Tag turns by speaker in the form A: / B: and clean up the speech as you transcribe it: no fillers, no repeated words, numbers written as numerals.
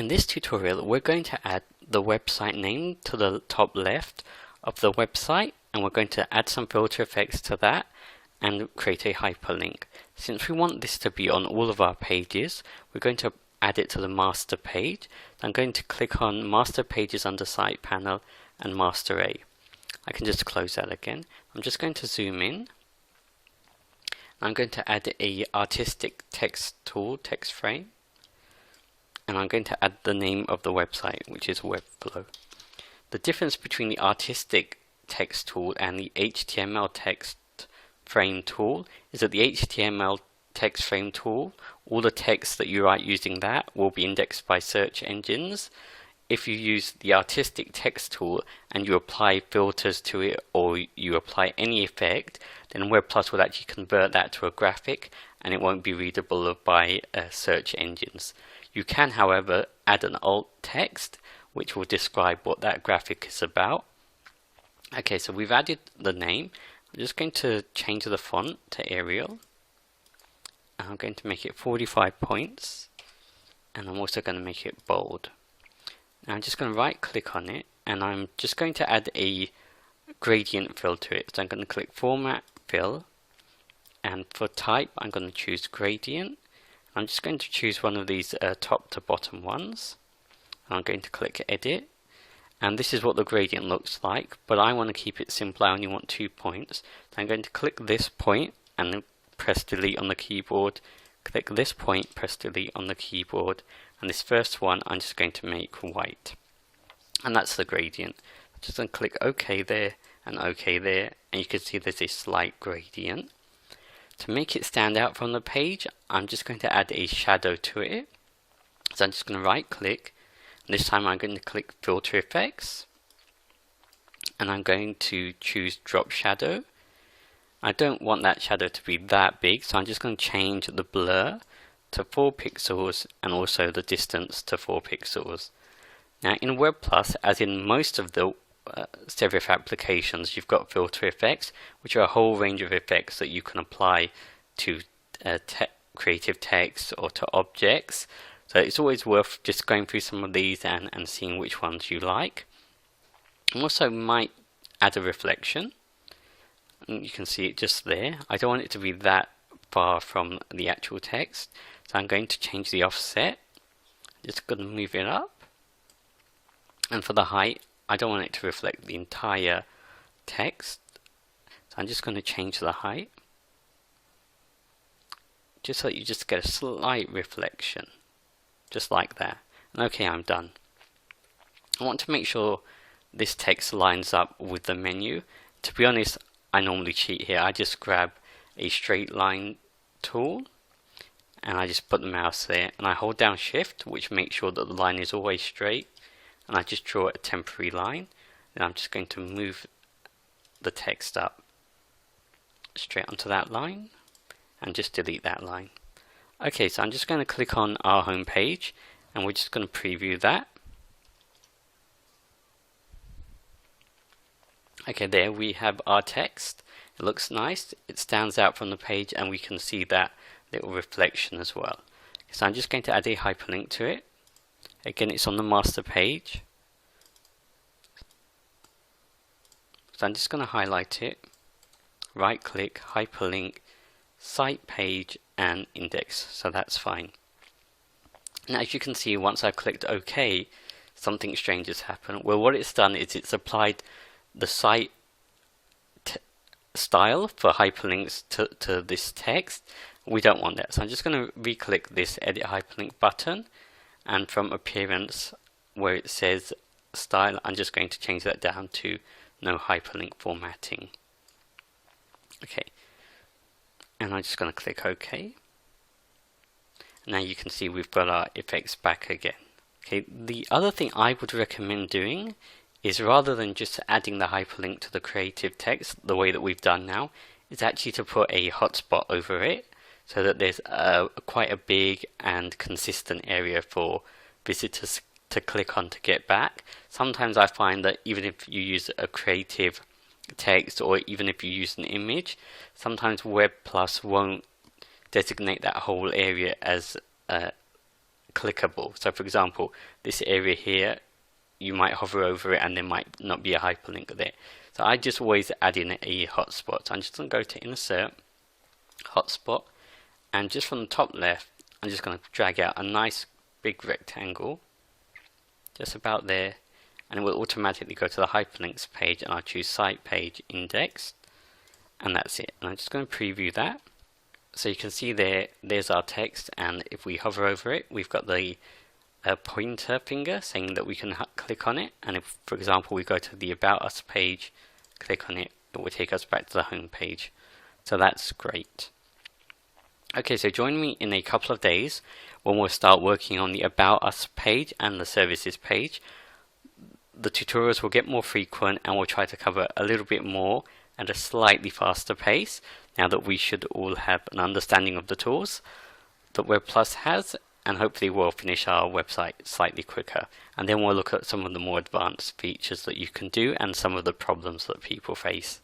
A: In this tutorial, we're going to add the website name to the top left of the website, and we're going to add some filter effects to that and create a hyperlink. Since we want this to be on all of our pages, we're going to add it to the master page. I'm going to click on master pages under site panel and master A. I can just close that again. I'm just going to zoom in. I'm going to add a artistic text tool, text frame, and I'm going to add the name of the website, which is WebPlus. The difference between the artistic text tool and the HTML text frame tool is that the HTML text frame tool, all the text that you write using that will be indexed by search engines. If you use the artistic text tool and you apply filters to it, or you apply any effect, then WebPlus will actually convert that to a graphic and it won't be readable by search engines. You can, however, add an alt text which will describe what that graphic is about. Okay, so we've added the name. I'm just going to change the font to Arial. I'm going to make it 45 points, and I'm also going to make it bold. Now I'm just going to right click on it, and I'm just going to add a gradient fill to it. So I'm going to click Format, Fill, and for type I'm going to choose Gradient. I'm just going to choose one of these top to bottom ones. I'm going to click Edit, and this is what the gradient looks like, but I want to keep it simple. I only want 2 points. So I'm going to click this point and then press Delete on the keyboard, click this point, press Delete on the keyboard, and this first one I'm just going to make white, and that's the gradient. Just going to click OK there and OK there, and you can see there's a slight gradient. To make it stand out from the page, I'm just going to add a shadow to it. So I'm just going to right click, and this time I'm going to click Filter Effects, and I'm going to choose Drop Shadow. I don't want that shadow to be that big, so I'm just going to change the blur to 4 pixels and also the distance to 4 pixels. Now in WebPlus, as in most of the serif applications, you've got filter effects, which are a whole range of effects that you can apply to creative text or to objects. So it's always worth just going through some of these and seeing which ones you like. I also might add a reflection. And you can see it just there. I don't want it to be that far from the actual text, so I'm going to change the offset. Just going to move it up, and for the height I don't want it to reflect the entire text, so I'm just going to change the height just so that you just get a slight reflection, just like that. And okay, I'm done. I want to make sure this text lines up with the menu. To be honest, I normally cheat here. I just grab a straight line tool and I just put the mouse there and I hold down Shift, which makes sure that the line is always straight, and I just draw a temporary line. Then I'm just going to move the text up straight onto that line and just delete that line. Okay, so I'm just going to click on our home page and we're just going to preview that. Okay, there we have our text. It looks nice, it stands out from the page, and we can see that little reflection as well. So I'm just going to add a hyperlink to it. Again, it's on the master page. So I'm just going to highlight it, right click, hyperlink, site page, and index. So that's fine. Now as you can see, once I've clicked OK, something strange has happened. Well, what it's done is it's applied the site style for hyperlinks to this text. We don't want that, so I'm just going to re-click this edit hyperlink button, and from appearance where it says style, I'm just going to change that down to no hyperlink formatting. Okay, and I'm just going to click OK. Now you can see we've got our effects back again. Okay, the other thing I would recommend doing is, rather than just adding the hyperlink to the creative text the way that we've done now, is actually to put a hotspot over it so that there's quite a big and consistent area for visitors to click on to get back. Sometimes I find that even if you use a creative text or even if you use an image, sometimes WebPlus won't designate that whole area as clickable. So for example, this area here, you might hover over it and there might not be a hyperlink there. So I just always add in a hotspot. So I'm just going to go to Insert, Hotspot, and just from the top left, I'm just going to drag out a nice big rectangle, just about there, and it will automatically go to the hyperlinks page, and I'll choose Site Page Index, and that's it. And I'm just going to preview that. So you can see there's our text, and if we hover over it, we've got the pointer finger saying that we can click on it, and if, for example, we go to the About Us page, click on it, it will take us back to the home page. So that's great. Okay, so join me in a couple of days when we'll start working on the About Us page and the Services page. The tutorials will get more frequent, and we'll try to cover a little bit more at a slightly faster pace, now that we should all have an understanding of the tools that WebPlus has, and hopefully we'll finish our website slightly quicker. And then we'll look at some of the more advanced features that you can do and some of the problems that people face.